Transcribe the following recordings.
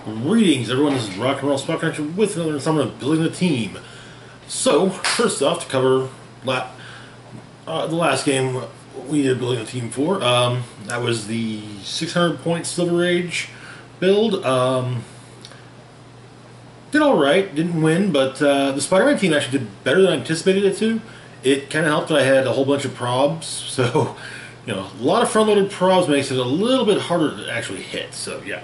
Greetings, everyone. This is Rock and Roll Spot Connection with another installment of Building the Team. So, first off, to cover the last game we did Building the Team for, that was the 600-point Silver Age build. Did alright, didn't win, but the Spider-Man team actually did better than I anticipated it to. It kind of helped that I had a whole bunch of probs, so, you know, a lot of front-loaded probs makes it a little bit harder to actually hit, so yeah.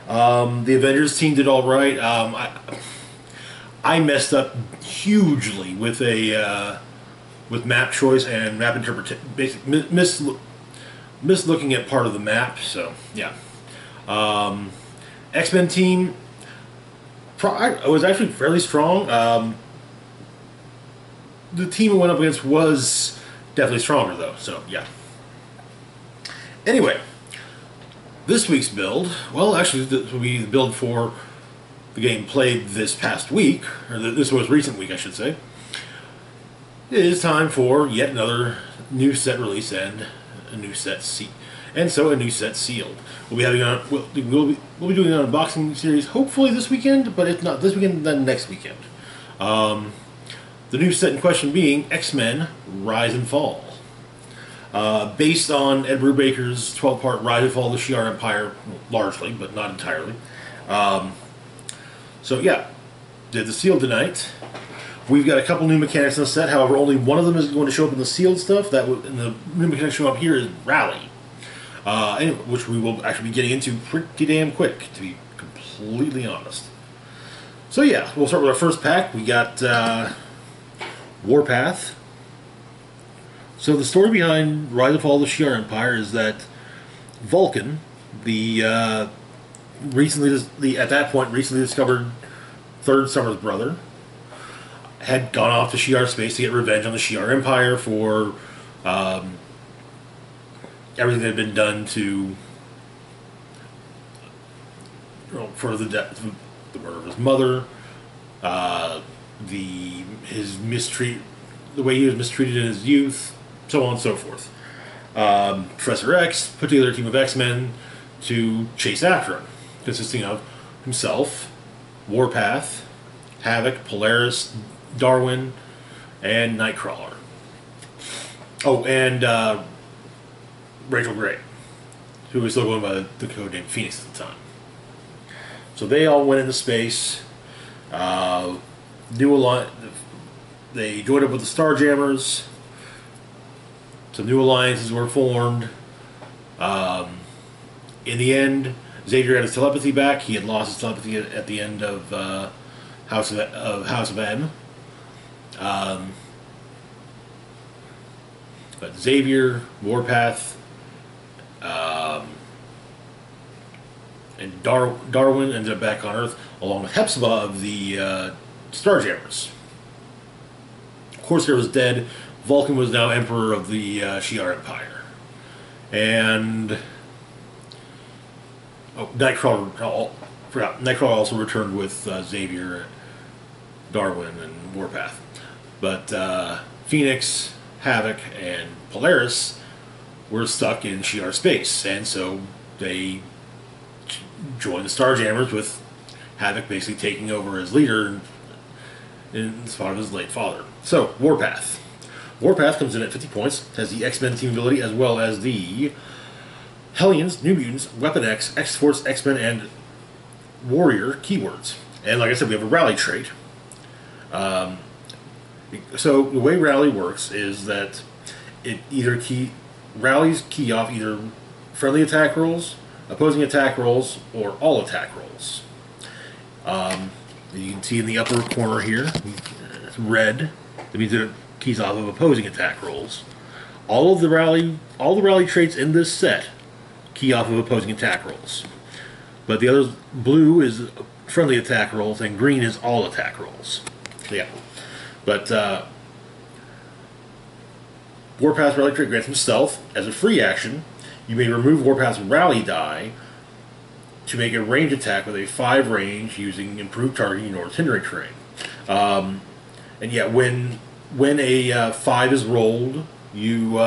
The Avengers team did all right. I messed up hugely with with map choice and map interpretation. Basically, mislooking at part of the map. So yeah. X-Men team was actually fairly strong. The team I went up against was definitely stronger though. So yeah. Anyway. This week's build, well, actually, this will be the build for the game played this past week, or this most recent week, I should say. It is time for yet another new set release and a new set sealed. We'll be having we'll be doing an unboxing series hopefully this weekend, but if not this weekend, then next weekend. The new set in question being X-Men: Rise and Fall. Based on Ed Brubaker's 12-part Rise and Fall of the Shi'ar Empire, largely, but not entirely. So yeah, did the sealed tonight. We've got a couple new mechanics in the set, however only one of them is going to show up in the sealed stuff. And the new mechanic show up here is Rally, anyway, which we will actually be getting into pretty damn quick, to be completely honest. So yeah, we'll start with our first pack. We got Warpath. So the story behind Rise and Fall of the Shi'ar Empire is that Vulcan, at that point recently discovered Third Summer's brother, had gone off to Shi'ar space to get revenge on the Shi'ar Empire for everything that had been done to, for the murder of his mother, the way he was mistreated in his youth. So on and so forth. Professor X put together a team of X-Men to chase after him, consisting of himself, Warpath, Havoc, Polaris, Darwin, and Nightcrawler. Oh, and Rachel Gray, who was still going by the code name Phoenix at the time. So they all went into space. They joined up with the Starjammers. Some new alliances were formed. In the end, Xavier got his telepathy back. He had lost his telepathy at the end of House of M. But Xavier, Warpath, and Darwin ended up back on Earth, along with Hepzibah of the Starjammers. Corsair was dead. Vulcan was now Emperor of the Shi'ar Empire. And Nightcrawler also returned with Xavier, Darwin, and Warpath. But Phoenix, Havoc, and Polaris were stuck in Shi'ar space, and so they joined the Starjammers, with Havoc basically taking over as leader in the spot of his late father. So, Warpath. Warpath comes in at 50 points, has the X-Men team ability, as well as the Hellions, New Mutants, Weapon X, X-Force, X-Men, and Warrior keywords. And like I said, we have a Rally trait. So the way Rally works is that it Rallies key off either friendly attack rolls, opposing attack rolls, or all attack rolls. You can see in the upper corner here, it's red. That means that it keys off of opposing attack rolls. All the rally traits in this set key off of opposing attack rolls. But the other, blue is friendly attack rolls, and green is all attack rolls. Yeah. But Warpath's Rally trait grants him stealth. As a free action, you may remove Warpath's Rally die to make a range attack with a 5 range using improved targeting or hindering terrain. And yet, when a 5 is rolled, you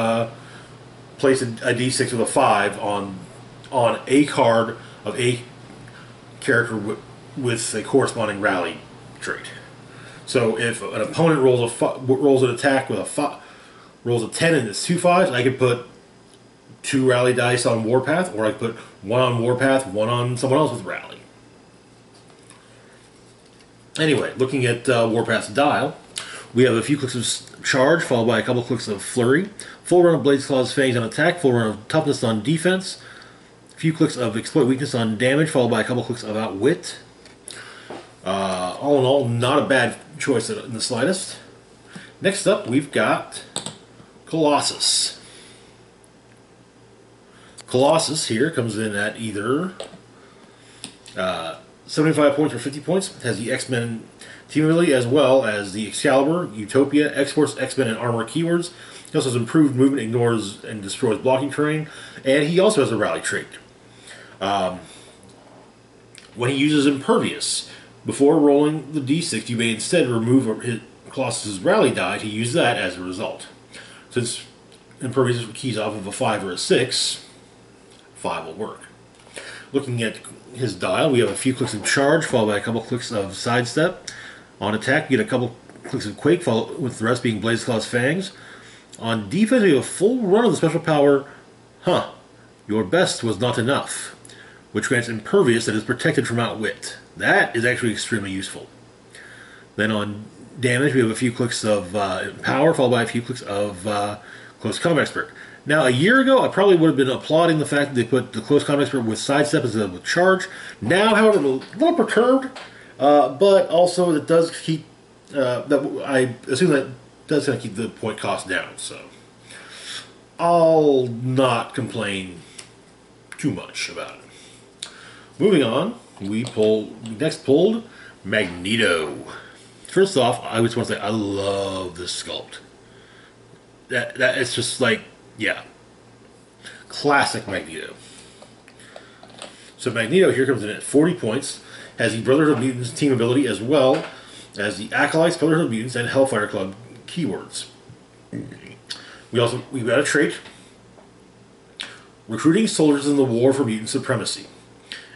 place a d6 with a 5 on a card of a character with a corresponding rally trait. So if an opponent rolls an attack with rolls a 10 and it's 2 5s, I could put 2 rally dice on Warpath, or I could put 1 on Warpath, 1 on someone else with rally. Anyway, looking at Warpath's dial, we have a few clicks of charge, followed by a couple clicks of flurry, full run of Blades, Claws, Fangs on attack, full run of toughness on defense, a few clicks of exploit weakness on damage, followed by a couple clicks of outwit. All in all, not a bad choice in the slightest. Next up, we've got Colossus. Colossus here comes in at either 75 points or 50 points. Has the X-Men team ability as well as the Excalibur, Utopia, Exports, X-Men, and Armor keywords. He also has improved movement, ignores and destroys blocking terrain, and he also has a rally trait. When he uses Impervious, before rolling the d6, you may instead remove Colossus' rally die to use that as a result. Since Impervious keys off of a 5 or a 6, 5 will work. Looking at his dial, we have a few clicks of charge, followed by a couple clicks of sidestep. On attack, you get a couple clicks of quake, followed with the rest being Blades, Claws, Fangs. On defense, we have a full run of the special power, Your Best Was Not Enough, which grants Impervious that is protected from Outwit. That is actually extremely useful. Then on damage, we have a few clicks of power, followed by a few clicks of Close Combat Expert. Now, a year ago, I probably would have been applauding the fact that they put the Close Combat Expert with sidestep instead of with charge. Now, however, I'm a little perturbed, but also it does keep, I assume that does kind of keep the point cost down, so I'll not complain too much about it. Moving on, we next pulled Magneto. First off, I just want to say I love this sculpt. That it's just like, yeah, classic Magneto. So Magneto here comes in at 40 points, has the Brotherhood of Mutants team ability as well as the Acolytes, Brotherhood of Mutants, and Hellfire Club keywords. We've got a trait: recruiting soldiers in the war for mutant supremacy.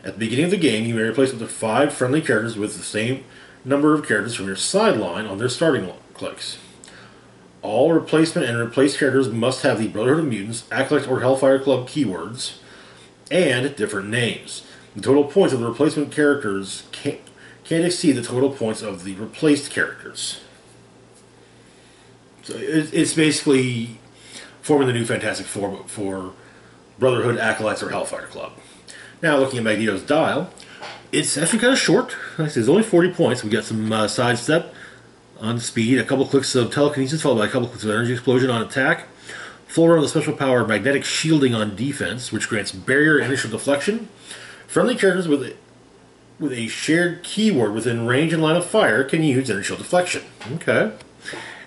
At the beginning of the game, you may replace up to 5 friendly characters with the same number of characters from your sideline on their starting clicks. All replacement and replaced characters must have the Brotherhood of Mutants, Acolytes, or Hellfire Club keywords, and different names. The total points of the replacement characters can't exceed the total points of the replaced characters. So it's basically forming the new Fantastic Four for Brotherhood, Acolytes, or Hellfire Club. Now, looking at Magneto's dial, it's actually kind of short. Like I said, it's only 40 points. We got some sidestep on speed, a couple clicks of telekinesis, followed by a couple clicks of energy explosion on attack. Full run of the special power magnetic shielding on defense, which grants barrier and initial deflection. Friendly characters with a shared keyword within range and line of fire can use initial deflection. Okay.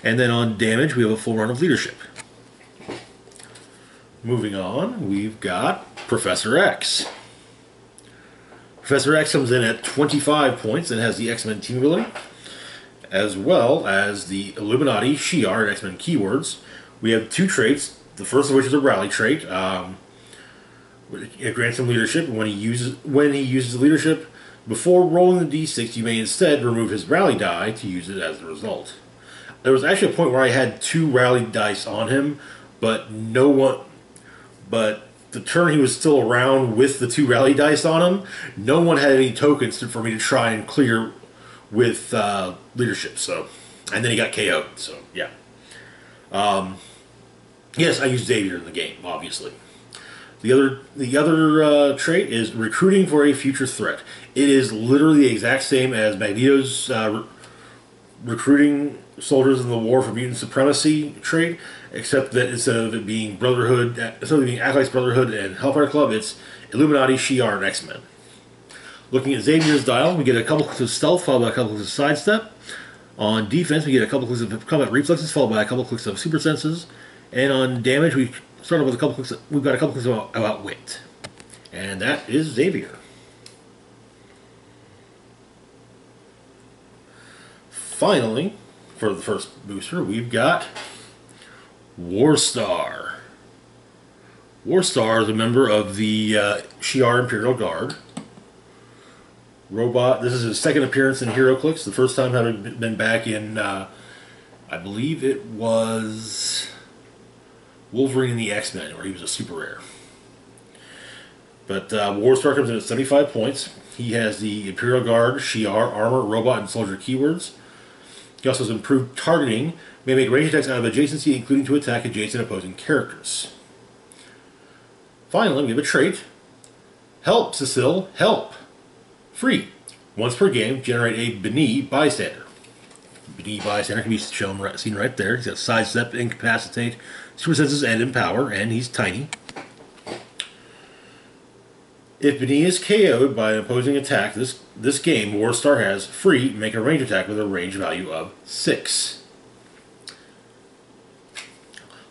And then on damage, we have a full run of leadership. Moving on, we've got Professor X. Professor X comes in at 25 points and has the X-Men team ability, as well as the Illuminati, Shi'ar, and X-Men keywords. We have 2 traits, the first of which is a rally trait. It grants him leadership. When he uses the leadership, before rolling the d6, you may instead remove his rally die to use it as a result. There was actually a point where I had 2 rally dice on him, but the turn he was still around with the 2 rally dice on him, no one had any tokens for me to try and clear with leadership. So, and then he got KO'd. So yeah. Yes, I used Xavier in the game, obviously. The other trait is recruiting for a future threat. It is literally the exact same as Magneto's recruiting soldiers in the war for mutant supremacy trait, except that instead of it being Acolytes, Brotherhood, and Hellfire Club, it's Illuminati, Shi'ar, and X-Men. Looking at Xavier's dial, we get a couple clicks of stealth, followed by a couple clicks of sidestep. On defense, we get a couple clicks of combat reflexes, followed by a couple clicks of super senses. And on damage, we start off with a couple clicks. We've got a couple clicks of outwit, and that is Xavier. Finally, for the first booster, we've got Warstar. Warstar is a member of the Shi'ar Imperial Guard. Robot. This is his second appearance in HeroClix. The first time having been back in, I believe it was Wolverine and the X-Men, where he was a super rare. But Warstar comes in at 75 points. He has the Imperial Guard, Shi'ar, Armor, Robot, and Soldier keywords. He also has improved targeting, may make range attacks out of adjacency, including to attack adjacent opposing characters. Finally, we have a trait. Help, Cecile, help. Free. Once per game, generate a B'ni bystander. B'ni bystander can be seen right there. He's got sidestep, incapacitate, super senses, and empower, and he's tiny. If B'ni is KO'd by an opposing attack this game, Warstar has free, make a range attack with a range value of 6.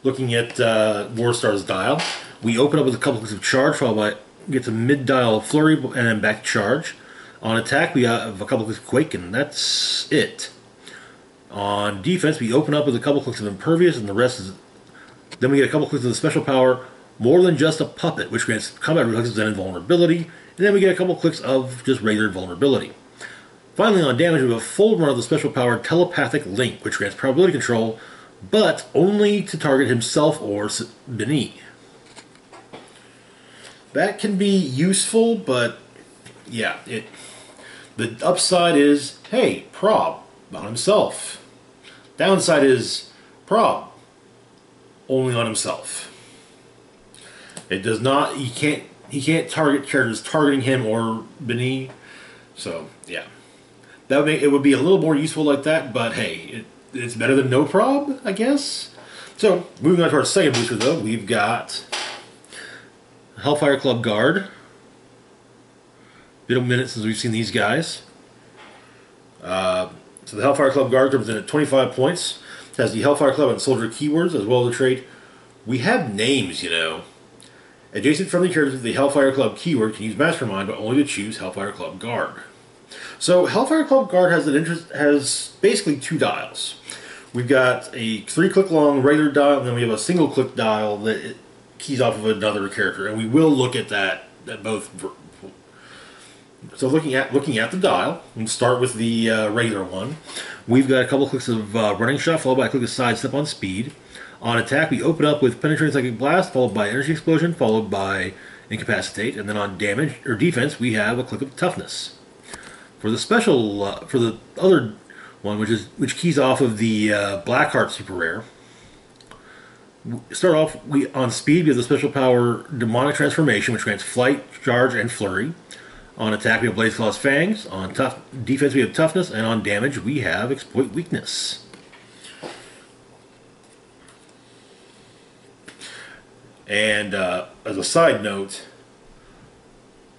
Looking at Warstar's dial, we open up with a couple clicks of charge, followed by get to mid-dial flurry, and then back to charge. On attack, we have a couple clicks of quake, and that's it. On defense, we open up with a couple clicks of impervious, and the rest is... Then we get a couple clicks of the special power, More Than Just a Puppet, which grants combat reflexes and invulnerability, and then we get a couple clicks of just regular invulnerability. Finally, on damage, we have a full run of the special power Telepathic Link, which grants probability control, but only to target himself or B'ni. That can be useful, but yeah, the upside is, hey, prob on himself. Downside is prob only on himself. It does not. He can't target characters targeting him or B'ni. So yeah, that would make it would be a little more useful like that. But hey, it's better than no prob, I guess. So moving on to our second booster, though, we've got Hellfire Guard. Been a minute since we've seen these guys. So the Hellfire Guard comes in at 25 points. It has the Hellfire Club and Soldier keywords, as well as the trait. We have names, you know. Adjacent friendly characters with the Hellfire Club keyword can use Mastermind, but only to choose Hellfire Guard. So Hellfire Guard has basically 2 dials. We've got a 3-click long regular dial, and then we have a single-click dial that keys off of another character, and we will look at that at both. So looking at the dial, we start with the regular one. We've got a couple clicks of running shot, followed by a click of sidestep on speed. On attack, we open up with penetrating psychic blast, followed by energy explosion, followed by incapacitate, and then on damage or defense, we have a click of toughness. For the special, for the other one, which keys off of the Blackheart super rare. Start off on speed. We have the special power Demonic Transformation, which grants flight, charge, and flurry. On attack, we have Blaze Claw's Fangs. On defense, we have toughness, and on damage, we have Exploit Weakness. And as a side note,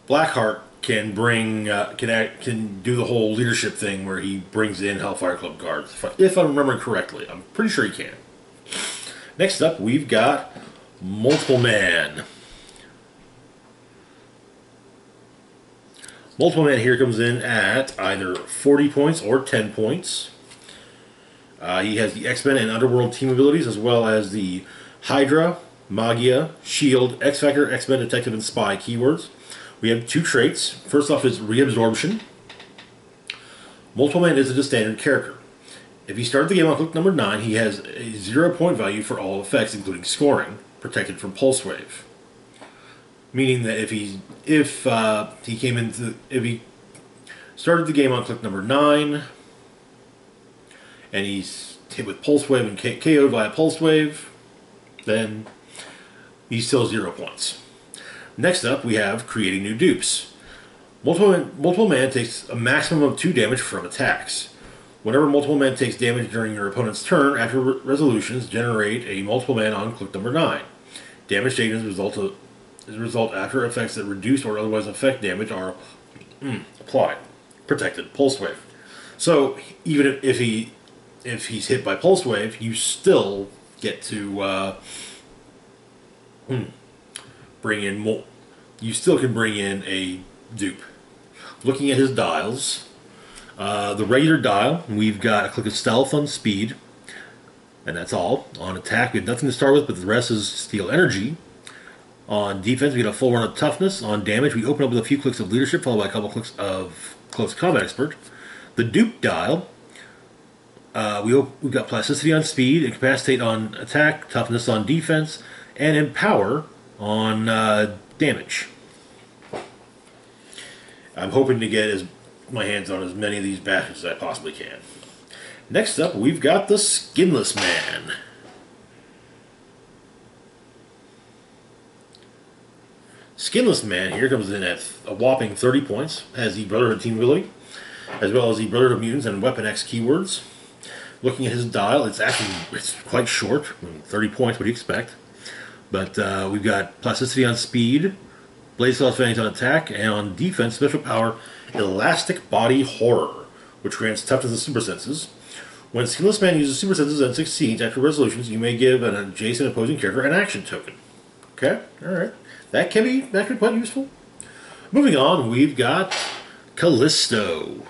Blackheart can bring can do the whole leadership thing where he brings in Hellfire Guards. If I'm remembering correctly, I'm pretty sure he can. Next up, we've got Multiple Man. Multiple Man here comes in at either 40 points or 10 points. He has the X-Men and Underworld team abilities, as well as the Hydra, Magia, Shield, X-Factor, X-Men, Detective, and Spy keywords. We have 2 traits. First off is Reabsorption. Multiple Man is a standard character. If he started the game on click number 9, he has a 0-point value for all effects, including scoring, protected from Pulse Wave. Meaning that if he started the game on click number 9, and he's hit with Pulse Wave and KO'd via Pulse Wave, then he's still 0 points. Next up, we have Creating New Dupes. Multiple Man takes a maximum of 2 damage from attacks. Whenever Multiple Man takes damage during your opponent's turn, after resolutions, generate a Multiple Man on click number 9. Damage taken as a result after effects that reduce or otherwise affect damage are applied. Protected. Pulse Wave. So even if he's hit by Pulse Wave, you still get to bring in you still can bring in a dupe. Looking at his dials, the regular dial, we've got a click of stealth on speed, and that's all. On attack, we have nothing to start with, but the rest is steal energy. On defense, we get a full run of toughness. On damage, we open up with a few clicks of leadership, followed by a couple clicks of close combat expert. The dupe dial, we've got plasticity on speed, incapacitate on attack, toughness on defense, and empower on damage. I'm hoping to get my hands on as many of these bastards as I possibly can. Next up, we've got the Skinless Man. Skinless Man here comes in at a whopping 30 points, has the Brotherhood team ability, as well as the Brotherhood of Mutants and Weapon X keywords. Looking at his dial, it's quite short, 30 points, what do you expect? But we've got plasticity on speed, blaze claws fangs on attack, and on defense, special power, Elastic Body Horror, which grants toughness and super senses. When Skinless Man uses super senses and succeeds after resolutions, you may give an adjacent opposing character an action token. Okay, alright. That can be quite useful. Moving on, we've got Callisto.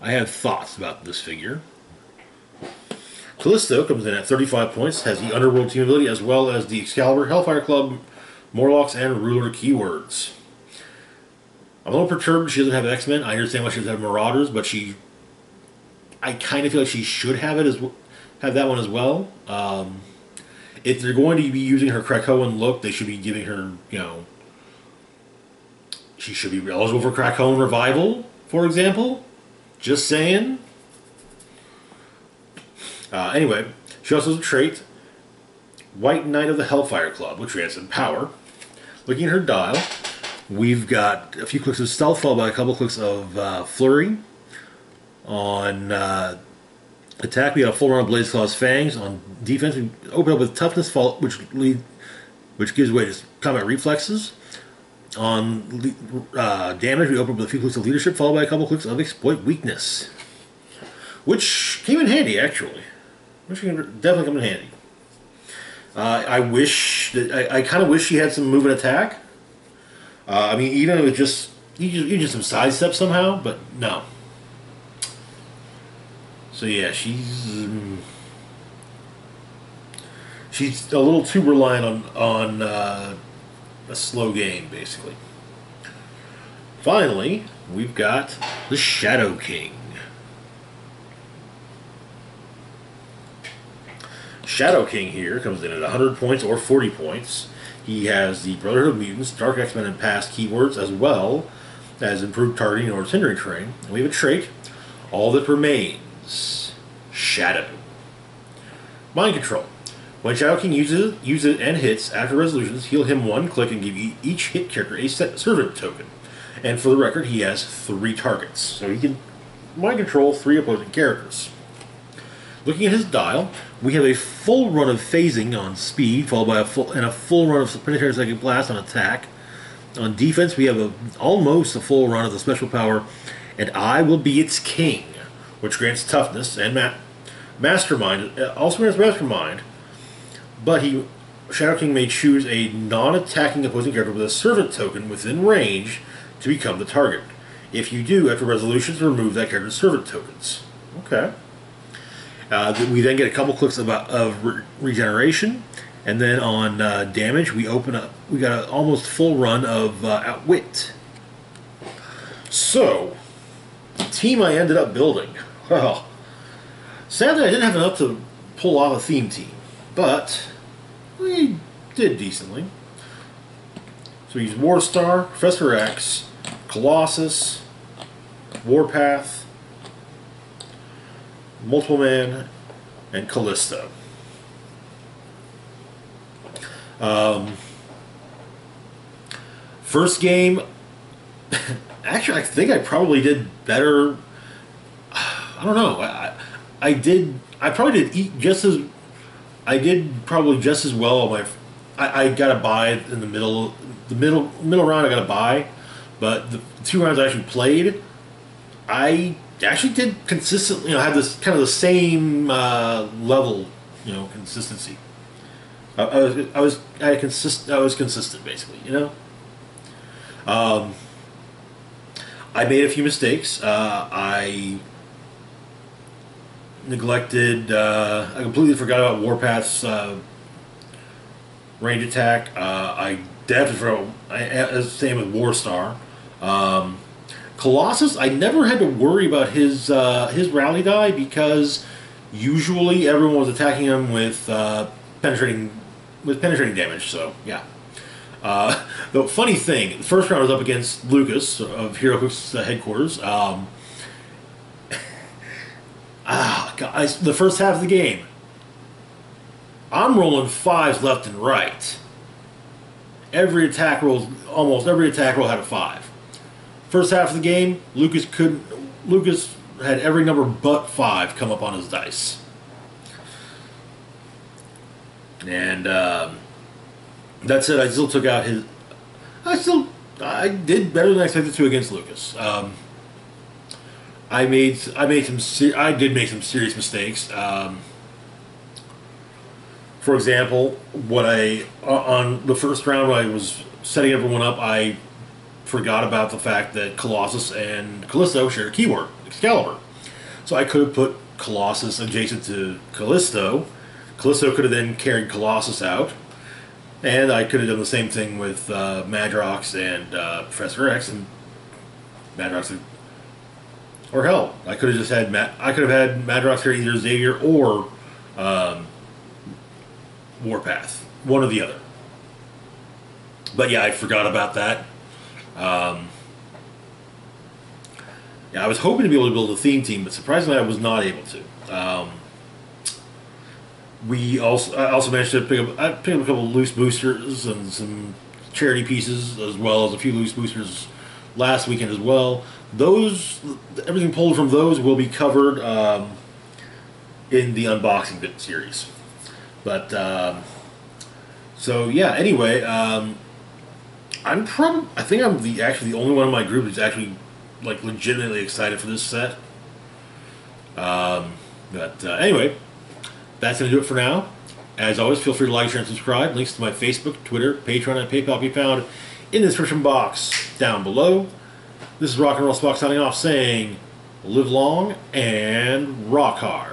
I have thoughts about this figure. Callisto comes in at 35 points, has the Underworld team ability, as well as the Excalibur, Hellfire Club, Morlocks, and Ruler keywords. I'm a little perturbed she doesn't have X-Men. I understand why she doesn't have Marauders, but I kind of feel like she should have that one as well. If they're going to be using her Krakoan look, they should be giving her, she should be eligible for Krakoan Revival, for example. Just saying. Anyway, she also has a trait, White Knight of the Hellfire Club, which grants them power. Looking at her dial, we've got a few clicks of stealth, followed by a couple clicks of flurry. On attack, we got a full run of Blaze Claw's Fangs. On defense, we open up with toughness, which gives way to combat reflexes. On damage, we open up with a few clicks of leadership, followed by a couple clicks of exploit weakness, which came in handy actually. Which can definitely come in handy. I kind of wish she had some move and attack. I mean, even if it just some sidestep somehow, but no. So yeah, she's a little too reliant on a slow game, basically. Finally, we've got the Shadow King. Shadow King here comes in at 100 points or 40 points. He has the Brotherhood of Mutants, Dark X-Men, and past keywords, as well as improved targeting or hindering terrain. And we have a trait, All That Remains, Shadow. Mind Control. When Shadow King uses it and hits, after resolutions, heal him one click and give each hit character a servant token. And for the record, he has 3 targets. So he can mind control 3 opposing characters. Looking at his dial, we have a full run of phasing on speed, followed by a full run of planetary psychic blast on attack. On defense, we have almost a full run of the special power, and I Will Be Its King, which grants toughness and mastermind. Also grants mastermind, but Shadow King may choose a non-attacking opposing character with a servant token within range to become the target. If you do, after resolutions, remove that character's servant tokens. Okay. We then get a couple clicks of regeneration, and then on damage, we got an almost full run of Outwit. So, the team I ended up building. Well, sadly, I didn't have enough to pull off a theme team, but we did decently. So we used Warstar, Professor X, Colossus, Warpath, Multiple Man, and Callisto. First game, actually, I think I probably did better. I don't know. I probably did probably just as well on my. I got a buy in the middle round. I got a buy, but the 2 rounds I actually played, I actually did consistently, had this kind of the same level, consistency. I was consistent basically, I made a few mistakes. I neglected. I completely forgot about Warpath's range attack. I definitely same with Warstar. Colossus, I never had to worry about his rally die because usually everyone was attacking him with penetrating damage. So yeah. The funny thing, the first round I was up against Lucas of HeroClix headquarters. Guys, the first half of the game, I'm rolling 5s left and right. Almost every attack roll had a 5. First half of the game, Lucas had every number but 5 come up on his dice. And that said, I still took out his. I did better than I expected to against Lucas. I did make some serious mistakes. For example, on the first round when I was setting everyone up, I forgot about the fact that Colossus and Callisto share a keyword, Excalibur. So I could have put Colossus adjacent to Callisto. Callisto could have then carried Colossus out. And I could have done the same thing with Madrox and Professor X and Madrox. Or hell, I could have just had Madrox carry either Xavier or Warpath. One or the other. But yeah, I forgot about that. Yeah, I was hoping to be able to build a theme team, but surprisingly I was not able to. I also managed to pick up a couple of loose boosters and some charity pieces, as well as a few loose boosters last weekend as well. Everything pulled from those will be covered in the unboxing bit series. But so yeah. Anyway, I think I'm actually the only one in my group who's actually like legitimately excited for this set. Anyway, that's going to do it for now. As always, feel free to like, share, and subscribe. Links to my Facebook, Twitter, Patreon, and PayPal can be found in the description box down below. This is Rock and Roll Spock signing off saying, live long and rock hard.